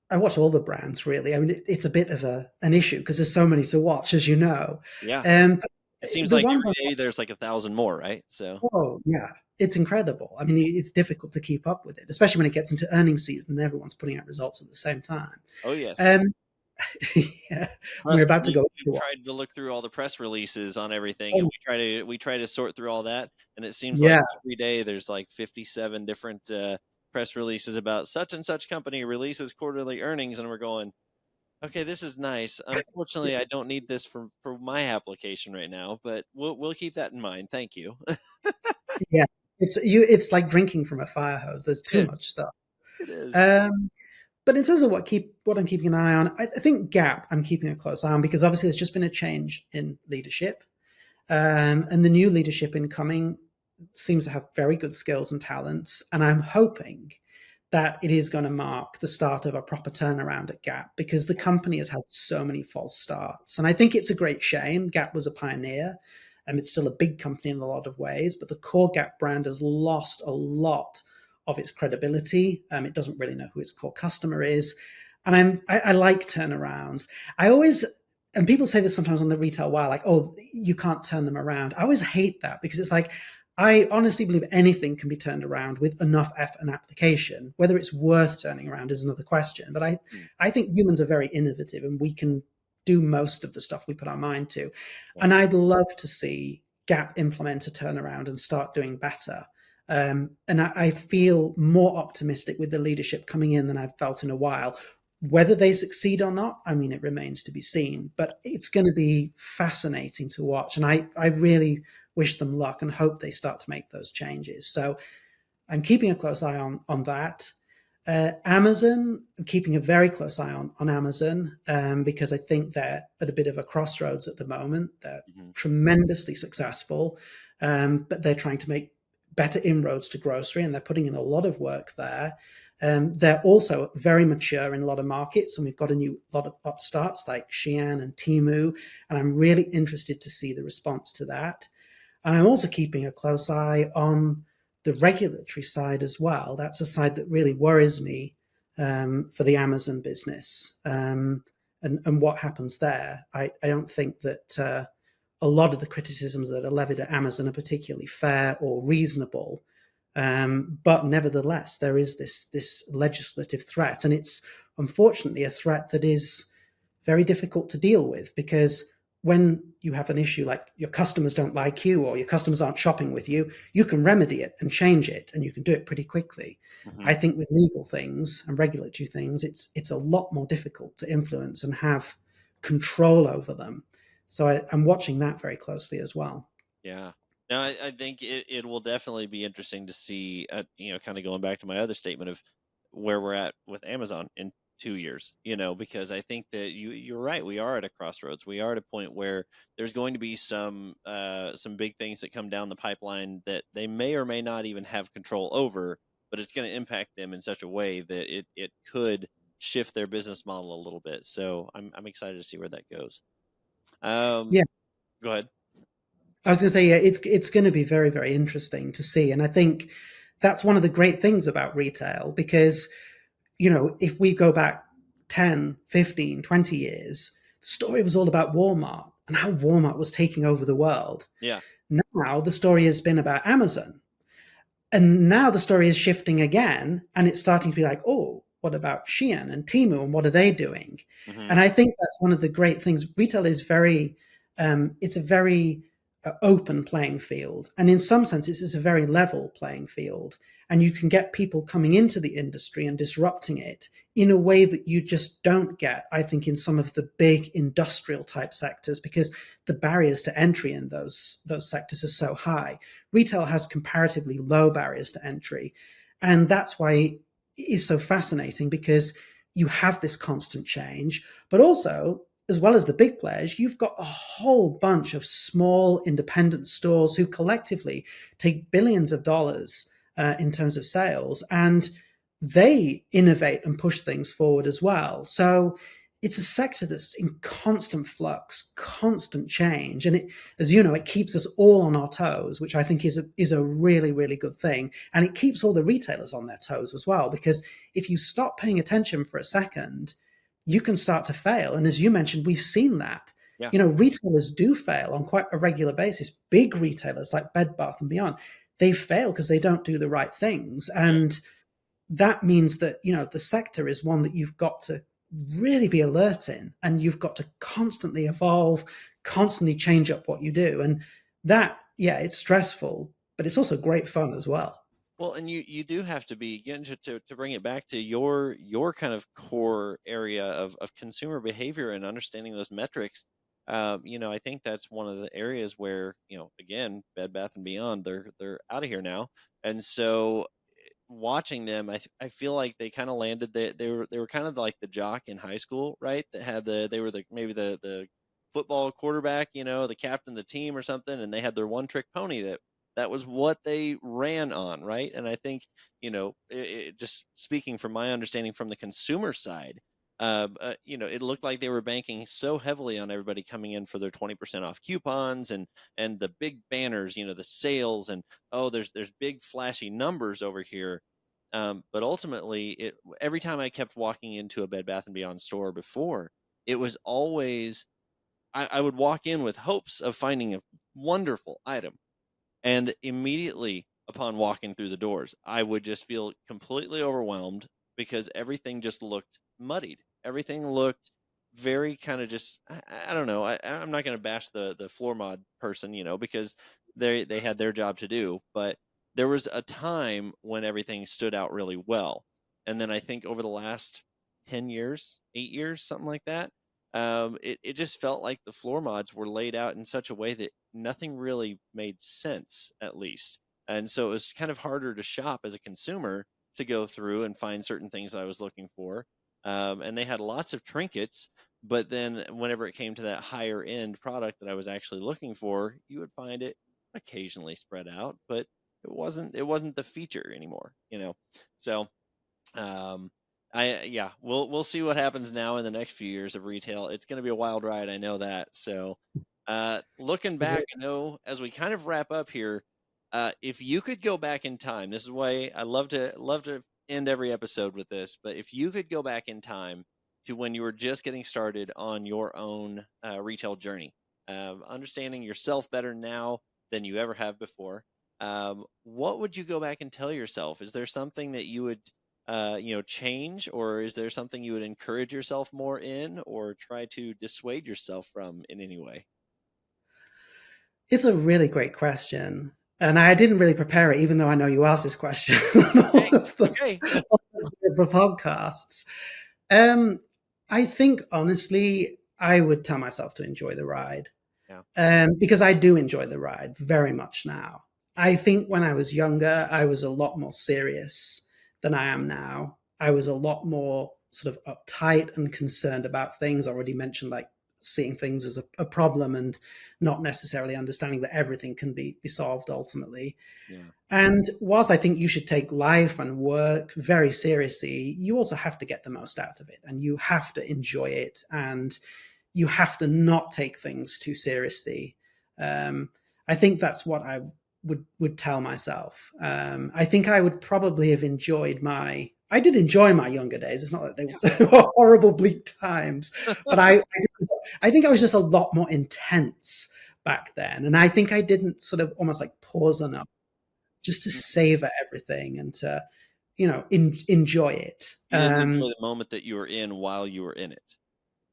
I watch all the brands really. I mean, it's a bit of an issue because there's so many to watch, as you know. Yeah, Um, it seems the like ones every day there's like 1,000 more, right? So, oh yeah, it's incredible. I mean, it's difficult to keep up with it, especially when it gets into earnings season and everyone's putting out results at the same time. oh yes. Um, yeah, we're Trust about to me, go we've into one. tried to look through all the press releases on everything, and Oh, we try to sort through all that, and it seems like yeah, every day there's like 57 different press releases about such and such company releases quarterly earnings, and we're going, okay, this is nice. Unfortunately, I don't need this for my application right now, but we'll keep that in mind. Thank you. yeah. It's like drinking from a fire hose. There's It too is. much stuff. It is. Um, but in terms of what I'm keeping an eye on, I think Gap I'm keeping a close eye on because obviously there's just been a change in leadership. And the new leadership incoming seems to have very good skills and talents. And I'm hoping that it is going to mark the start of a proper turnaround at Gap because the company has had so many false starts. And I think it's a great shame. Gap was a pioneer and it's still a big company in a lot of ways, but the core Gap brand has lost a lot of its credibility. It doesn't really know who its core customer is. And I like turnarounds. I always and people say this sometimes on the retail wire, like, oh, you can't turn them around. I always hate that because it's like, I honestly believe anything can be turned around with enough effort and application. Whether it's worth turning around is another question. But Mm, I think humans are very innovative and we can do most of the stuff we put our mind to. yeah. And I'd love to see Gap implement a turnaround and start doing better. And I feel more optimistic with the leadership coming in than I've felt in a while. Whether they succeed or not, I mean, it remains to be seen. But it's going to be fascinating to watch. And I really wish them luck and hope they start to make those changes. So I'm keeping a close eye on that. Amazon, I'm keeping a very close eye on Amazon because I think they're at a bit of a crossroads at the moment. They're Mhm. tremendously successful, but they're trying to make better inroads to grocery and they're putting in a lot of work there. They're also very mature in a lot of markets, and we've got a new lot of upstarts like Shein and Temu, and I'm really interested to see the response to that. And I'm also keeping a close eye on the regulatory side as well. That's a side that really worries me for the Amazon business and what happens there. I don't think that a lot of the criticisms that are levied at Amazon are particularly fair or reasonable. But nevertheless, there is this legislative threat, and it's unfortunately a threat that is very difficult to deal with because when you have an issue like your customers don't like you or your customers aren't shopping with you, you can remedy it and change it, and you can do it pretty quickly. Mhm. I think with legal things and regulatory things, it's a lot more difficult to influence and have control over them. So I'm watching that very closely as well. Yeah. No, I think it will definitely be interesting to see, kind of going back to my other statement of where we're at with Amazon in 2 years, because I think that you're right. We are at a crossroads. We are at a point where there's going to be some big things that come down the pipeline that they may or may not even have control over, but it's going to impact them in such a way that it could shift their business model a little bit. So I'm excited to see where that goes. Yeah. Go ahead. I was going to say, yeah, it's going to be very, very interesting to see. And I think that's one of the great things about retail because, if we go back 10, 15, 20 years, the story was all about Walmart and how Walmart was taking over the world. Yeah. Now the story has been about Amazon. And now the story is shifting again, and it's starting to be like, oh, what about Shein and Temu, and what are they doing? Mm-hmm. And I think that's one of the great things. Retail is it's a very open playing field, and in some senses, it's a very level playing field. And you can get people coming into the industry and disrupting it in a way that you just don't get, I think, in some of the big industrial type sectors, because the barriers to entry in those sectors are so high. Retail has comparatively low barriers to entry. And that's why it is so fascinating, because you have this constant change, but also, as well as the big players, you've got a whole bunch of small independent stores who collectively take billions of dollars in terms of sales, and they innovate and push things forward as well. So it's a sector that's in constant flux, constant change, and as you know, it keeps us all on our toes, which I think is a really, really good thing. And it keeps all the retailers on their toes as well, because if you stop paying attention for a second, you can start to fail. And as you mentioned, we've seen that. Yeah. Retailers do fail on quite a regular basis. Big retailers like Bed Bath & Beyond, they fail because they don't do the right things. And that means that, the sector is one that you've got to really be alert in, and you've got to constantly evolve, constantly change up what you do. And that, yeah, it's stressful, but it's also great fun as well. Well, and you do have to be, again, to bring it back to your kind of core area of consumer behavior and understanding those metrics. I think that's one of the areas where, again, Bed Bath and Beyond, they're out of here now, and so watching them, I feel like they kind of landed. They were kind of like the jock in high school, right? That had they were maybe the football quarterback, the captain of the team or something, and they had their one trick pony that was what they ran on, right? And I think, just speaking from my understanding from the consumer side, it looked like they were banking so heavily on everybody coming in for their 20% off coupons and the big banners, the sales, and oh, there's big flashy numbers over here. But ultimately, every time I kept walking into a Bed Bath and Beyond store before, it was always I would walk in with hopes of finding a wonderful item. And immediately upon walking through the doors, I would just feel completely overwhelmed because everything just looked muddied. Everything looked very kind of just, I don't know. I'm not going to bash the floor mod person, because they had their job to do. But there was a time when everything stood out really well. And then I think over the last 10 years, 8 years, something like that, it just felt like the floor mods were laid out in such a way that nothing really made sense, at least. And so it was kind of harder to shop as a consumer to go through and find certain things that I was looking for. And they had lots of trinkets, but then whenever it came to that higher end product that I was actually looking for, you would find it occasionally spread out, but it wasn't the feature anymore, So we'll see what happens now in the next few years of retail. It's going to be a wild ride, I know that. So, looking back, I know as we kind of wrap up here, if you could go back in time, this is why I love to end every episode with this. But if you could go back in time to when you were just getting started on your own retail journey, understanding yourself better now than you ever have before, what would you go back and tell yourself? Is there something that you would change, or is there something you would encourage yourself more in, or try to dissuade yourself from in any way? It's a really great question. And I didn't really prepare it, even though I know you asked this question Okay. the podcasts. I think, honestly, I would tell myself to enjoy the ride. Yeah. Because I do enjoy the ride very much now. I think when I was younger, I was a lot more serious than I am now. I was a lot more sort of uptight and concerned about things. I already mentioned, like seeing things as a problem and not necessarily understanding that everything can be solved ultimately. Yeah. And whilst I think you should take life and work very seriously, you also have to get the most out of it, and you have to enjoy it, and you have to not take things too seriously. I think that's what I would tell myself. I think I would probably have enjoyed I did enjoy my younger days. It's not that they were horrible, bleak times, but I think I was just a lot more intense back then. And I think I didn't sort of almost like pause enough just to savor everything and to, enjoy it. You didn't enjoy the moment that you were in while you were in it.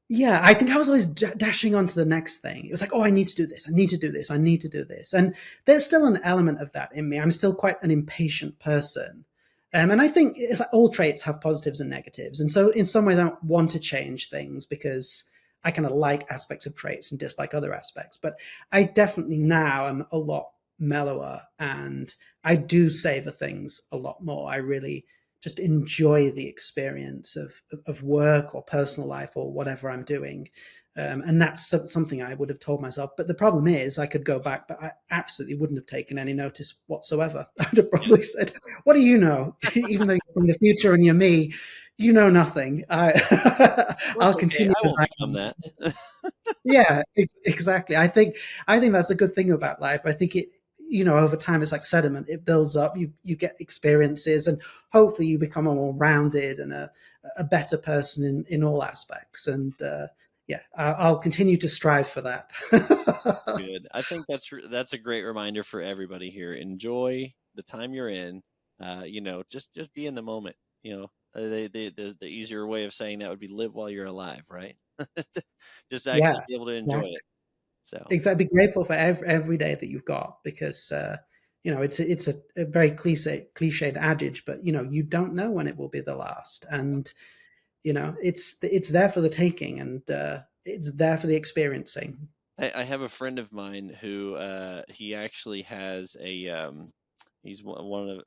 Yeah, I think I was always dashing on to the next thing. It was like, oh, I need to do this. I need to do this. I need to do this. And there's still an element of that in me. I'm still quite an impatient person. And I think it's like all traits have positives and negatives. And so in some ways, I don't want to change things because I kind of like aspects of traits and dislike other aspects. But I definitely now am a lot mellower, and I do savor things a lot more. I really just enjoy the experience of work or personal life or whatever I'm doing. And that's something I would have told myself. But the problem is I could go back, but I absolutely wouldn't have taken any notice whatsoever. I'd have probably said, what do you know? Even though you're from the future and you're me, you know nothing. I'll continue. I won't become that. Yeah, exactly. I think that's a good thing about life. I think it, over time, it's like sediment. It builds up. You get experiences, and hopefully you become a more rounded and a better person in all aspects. And yeah, I'll continue to strive for that. Good. I think that's a great reminder for everybody here. Enjoy the time you're in. Just be in the moment. The easier way of saying that would be live while you're alive, right? Just actually be able to enjoy it. So exactly, be grateful for every day that you've got, because it's a very cliched adage, but you don't know when it will be the last, and it's there for the taking, and it's there for the experiencing. I have a friend of mine who he actually has he's one of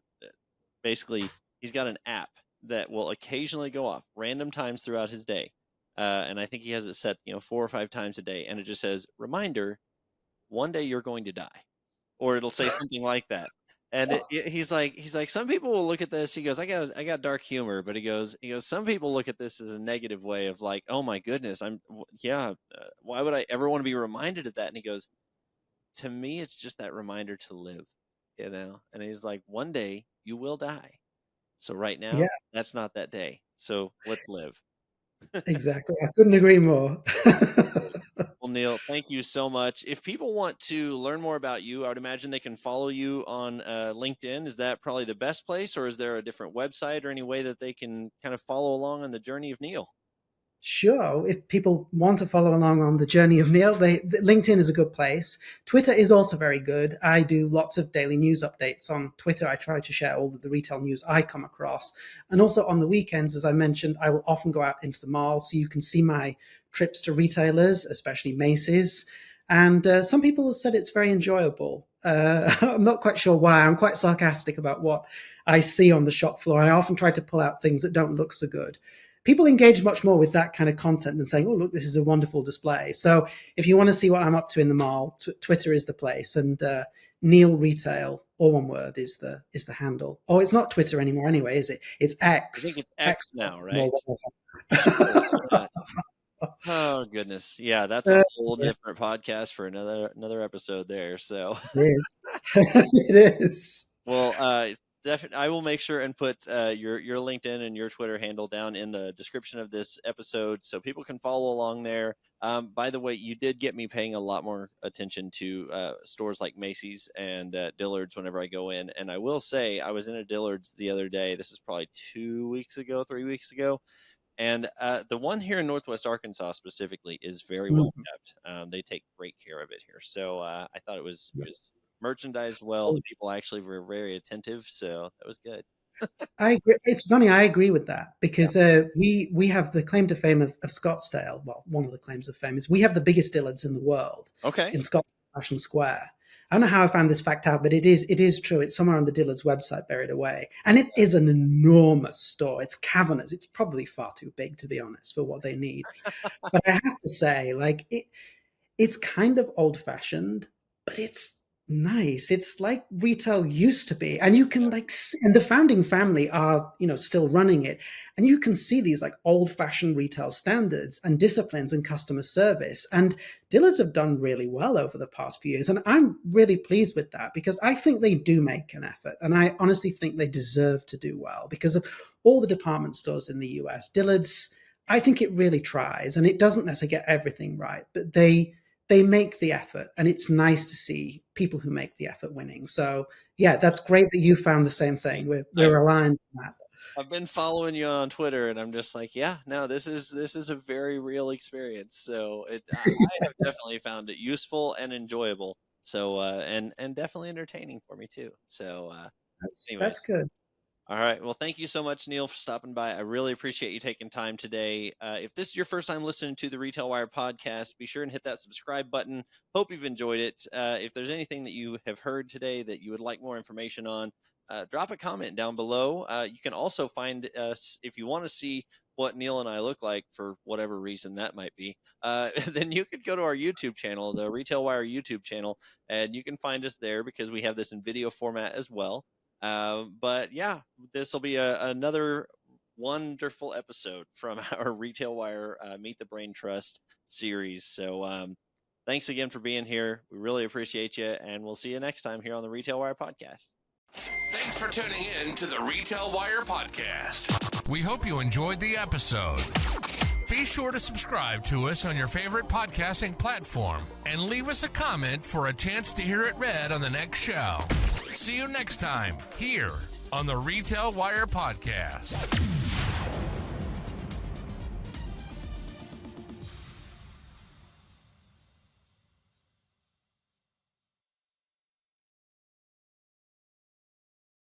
basically he's got an app that will occasionally go off random times throughout his day. And I think he has it set, 4 or 5 times a day, and it just says, "Reminder: one day you're going to die," or it'll say something like that. And he's like, some people will look at this. He goes, I got dark humor, but he goes, some people look at this as a negative way of like, oh my goodness, why would I ever want to be reminded of that? And he goes, to me, it's just that reminder to live, And he's like, one day you will die, so right now, that's not that day. So let's live. Exactly. I couldn't agree more. Well, Neil, thank you so much. If people want to learn more about you, I would imagine they can follow you on LinkedIn. Is that probably the best place, or is there a different website or any way that they can kind of follow along on the journey of Neil? Sure. If people want to follow along on the journey of Neil, LinkedIn is a good place. Twitter is also very good. I do lots of daily news updates on Twitter. I try to share all of the retail news I come across. And also on the weekends, as I mentioned, I will often go out into the mall, so you can see my trips to retailers, especially Macy's. And some people have said it's very enjoyable. I'm not quite sure why. I'm quite sarcastic about what I see on the shop floor. I often try to pull out things that don't look so good. People engage much more with that kind of content than saying, oh, look, this is a wonderful display. So if you want to see what I'm up to in the mall, Twitter is the place. And Neil Retail, all one word, is the handle. Oh, it's not Twitter anymore anyway, is it? It's X. I think it's X now, right? Oh, goodness. Yeah, that's a whole different podcast for another episode there. So it is. It is. Well, definitely, I will make sure and put your LinkedIn and your Twitter handle down in the description of this episode so people can follow along there. By the way, you did get me paying a lot more attention to stores like Macy's and Dillard's whenever I go in. And I will say, I was in a Dillard's the other day. This is probably 3 weeks ago. And the one here in Northwest Arkansas specifically is very well kept. They take great care of it here. So I thought it was merchandised well. The people actually were very attentive, so that was good. I agree. It's funny. I agree with that, because we have the claim to fame of Scottsdale. Well, one of the claims of fame is we have the biggest Dillards in the world. Okay. In Scottsdale Fashion Square. I don't know how I found this fact out, but it is true. It's somewhere on the Dillard's website, buried away. And it is an enormous store. It's cavernous. It's probably far too big, to be honest, for what they need. But I have to say, like, it's kind of old-fashioned, but it's nice. It's like retail used to be, and you can and the founding family are, still running it, and you can see these like old-fashioned retail standards and disciplines and customer service. And Dillard's have done really well over the past few years, and I'm really pleased with that because I think they do make an effort, and I honestly think they deserve to do well because of all the department stores in the US. Dillard's, I think it really tries, and it doesn't necessarily get everything right, but they make the effort, and it's nice to see people who make the effort winning. So yeah, that's great that you found the same thing. We're aligned on that. I've been following you on Twitter, and I'm just like, yeah, no, this is a very real experience. So I have definitely found it useful and enjoyable. So and definitely entertaining for me too. So that's good. All right. Well, thank you so much, Neil, for stopping by. I really appreciate you taking time today. If this is your first time listening to the RetailWire podcast, be sure and hit that subscribe button. Hope you've enjoyed it. If there's anything that you have heard today that you would like more information on, drop a comment down below. You can also find us, if you want to see what Neil and I look like for whatever reason that might be, then you could go to our YouTube channel, the RetailWire YouTube channel, and you can find us there because we have this in video format as well. But yeah, this will be another wonderful episode from our RetailWire Meet the Brain Trust series. So thanks again for being here. We really appreciate you, and we'll see you next time here on the RetailWire podcast. Thanks for tuning in to the RetailWire podcast. We hope you enjoyed the episode. Be sure to subscribe to us on your favorite podcasting platform and leave us a comment for a chance to hear it read on the next show. See you next time here on the RetailWire podcast.